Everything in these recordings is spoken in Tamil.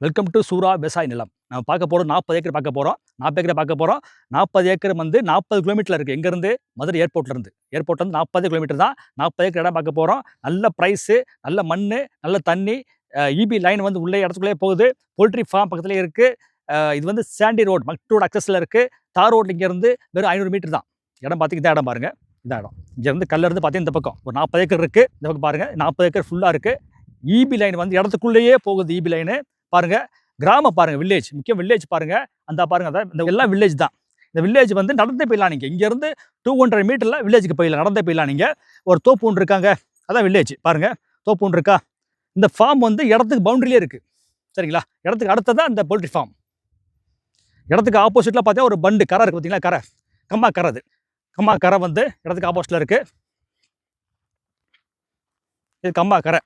வெல்கம் டு சூரா விவசாய நிலம். நம்ம பார்க்க போகிறோம் 40 ஏக்கர் பார்க்க போகிறோம். 40 ஏக்கர் பார்க்க போகிறோம். 40 ஏக்கர் வந்து 40 கிலோமீட்டரில் இருக்குது. எங்கேருந்து? மதுரை ஏர்போர்ட்லேருந்து. ஏர்போர்ட்லேருந்து 40 கிலோமீட்டர் தான். 40 ஏக்கர் இடம் பார்க்க போகிறோம். நல்ல ப்ரைஸு, நல்ல மண், நல்ல தண்ணி, இபி லைன் வந்து உள்ளே இடத்துக்குள்ளே போகுது. போல்ட்ரி ஃபார்ம் பக்கத்துலேயே இருக்குது. இது வந்து சாண்டி ரோடு, மக்டோட அக்சஸில் இருக்குது. தார் ரோடு இங்கேருந்து வெறும் 500 மீட்டர் தான். இடம் பார்த்திங்க, இதான் இடம் பாருங்கள். இதான் இடம். இங்கேருந்து கல்லேருந்து பார்த்தீங்கன்னா இந்த பக்கம் ஒரு 40 ஏக்கர் இருக்குது. இந்த பக்கம் பாருங்கள், 40 ஏக்கர் ஃபுல்லாக இருக்குது. இபி லைன் வந்து இடத்துக்குள்ளேயே போகுது. இபி லைனு பாருங்கள். கிராமம் பாருங்கள், வில்லேஜ், முக்கியம் வில்லேஜ் பாருங்கள். அந்த பாருங்கள், அதான் இந்த எல்லாம் வில்லேஜ் தான். இந்த வில்லேஜ் வந்து நடந்தே போயிடலாம். நீங்கள் இங்கேருந்து 200 மீட்டரில் வில்லேஜுக்கு போயிடலாம், நடந்தே போயிடலாம். நீங்கள் ஒரு தோப்பு ஒன்று இருக்காங்க, அதான் வில்லேஜ் பாருங்கள். தோப்பு ஒன்று இருக்கா. இந்த ஃபார்ம் வந்து இடத்துக்கு பவுண்டரியிலே இருக்குது. சரிங்களா? இடத்துக்கு அடுத்ததான் இந்த போல்ட்ரி ஃபார்ம். இடத்துக்கு ஆப்போசிட்டில் பார்த்தீங்கன்னா ஒரு பண்டு கரை இருக்குது. பார்த்தீங்களா? கரை, கம்மா கரை. அது கம்மா கரை வந்து இடத்துக்கு ஆப்போசிட்டில் இருக்குது. இது கம்மா கரை.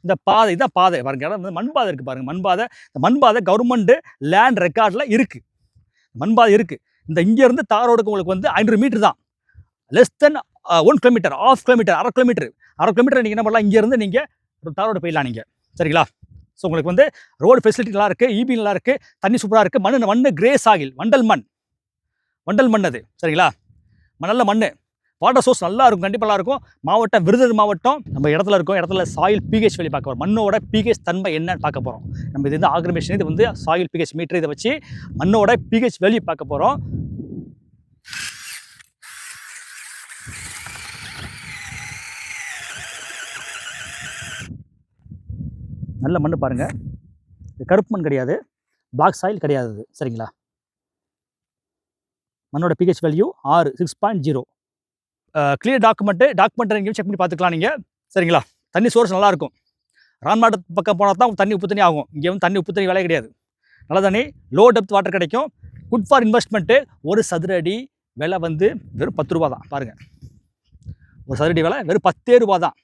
இந்த பாதை, இதான் பாதை பாருங்க. இடம் வந்து மண்பாதை இருக்குது பாருங்கள். மண்பாதை, இந்த மண்பாதை கவர்மெண்ட் லேண்ட் ரெக்கார்டில் இருக்குது. மண்பாதை இருக்குது. இந்த இங்கேருந்து தார் ரோடுக்கு உங்களுக்கு வந்து 500 மீட்டர் தான். லெஸ் தென் 1 கிலோமீட்டர், ½ கிலோமீட்டர், அரை கிலோமீட்டர் நீங்கள் என்ன பண்ணலாம், இங்கேருந்து நீங்கள் ஒரு தார் ரோடு போயிடலாம் நீங்கள். சரிங்களா? ஸோ உங்களுக்கு வந்து ரோடு ஃபெசிலிட்டி நல்லா இருக்குது, இபி நல்லா இருக்குது, தண்ணி சூப்பராக இருக்குது. மண் கிரே சாயில், வண்டல் மண் அது. சரிங்களா? நல்ல மண், வாட்டர் சோர்ஸ் நல்லா இருக்கும், கண்டிப்பாக நல்லா இருக்கும். மாவட்டம் விருதுநகர் மாவட்டம் நம்ம இடத்துல இருக்கோம். இடத்துல சாயில் பிஹெச் வேல்யூ பார்க்க போகிறோம். மண்ணோட பிஹெச் தன்மை என்னன்னு பார்க்க போகிறோம். நம்ம இது வந்து ஆக்ரமேஷன், இது வந்து சாயில் பிஹெச் மீட்டர். இதை வச்சு மண்ணோட பிஹெச் வேல்யூ பார்க்க போகிறோம். நல்ல மண் பாருங்கள். இது கருப்பு மண் கிடையாது, பிளாக் சாயில் கிடையாது இது. சரிங்களா? மண்ணோட பிஹெச் வேல்யூ 6.0. கிளியர் டாக்குமெண்ட்டை நீங்கள் செக் பண்ணி பார்த்துக்கலாம் நீங்கள். சரிங்களா? தண்ணி சோர்ஸ் நல்லாயிருக்கும். ரான்மாடு பக்கம் போனால் தான் தண்ணி உப்பு தண்ணி ஆகும். இங்கே வந்து தண்ணி உப்பு தண்ணி வேலை கிடையாது. நல்ல தண்ணி, லோ டெப்த் வாட்டர் கிடைக்கும். Good for investment. ஒரு சதுரடி விலை வந்து வெறும் 10 ரூபா தான். பாருங்கள், ஒரு சதுரடி விலை வெறும் 10 ரூபா தான்.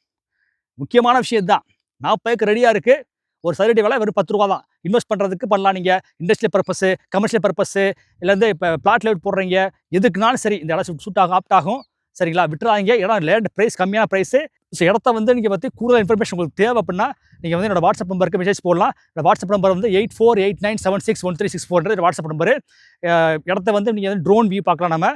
முக்கியமான விஷயம் தான். 40 ஏக்கர் ரெடியாக இருக்குது. ஒரு சதுரடி விலை வெறும் 10 ரூபா தான். இன்வெஸ்ட் பண்ணுறதுக்கு பண்ணலாம். நீங்கள் இண்டஸ்ட்ரியல் பர்பஸு, கமர்ஷியல் பர்பஸு, இல்லை வந்து இப்போ பிளாட் லேஅவுட் போடுறீங்க, எதுக்குனாலும் சரி இந்த இடம் சூட் ஆகும், ஆப்ட் ஆகும். சரிங்களா? விட்டுறாதீங்க. இடம் லேண்ட் ப்ரைஸ் கம்மியான ப்ரைஸு. ஸோ இடத்த வந்து நீங்கள் பற்றி கூடுதல் இன்ஃபர்மேஷன் உங்களுக்கு தேவை அப்படின்னா நீங்கள் வந்து என்னோட வாட்ஸ்அப் நம்பருக்கு மெசேஜ் போடலாம். என்னோட வாட்ஸ்அப் நம்பர் வந்து 8489761364 வாட்ஸ்அப் நம்பரு. இடத்த வந்து நீங்கள் வந்து ட்ரோன் வியூ பார்க்கலாம். நம்ம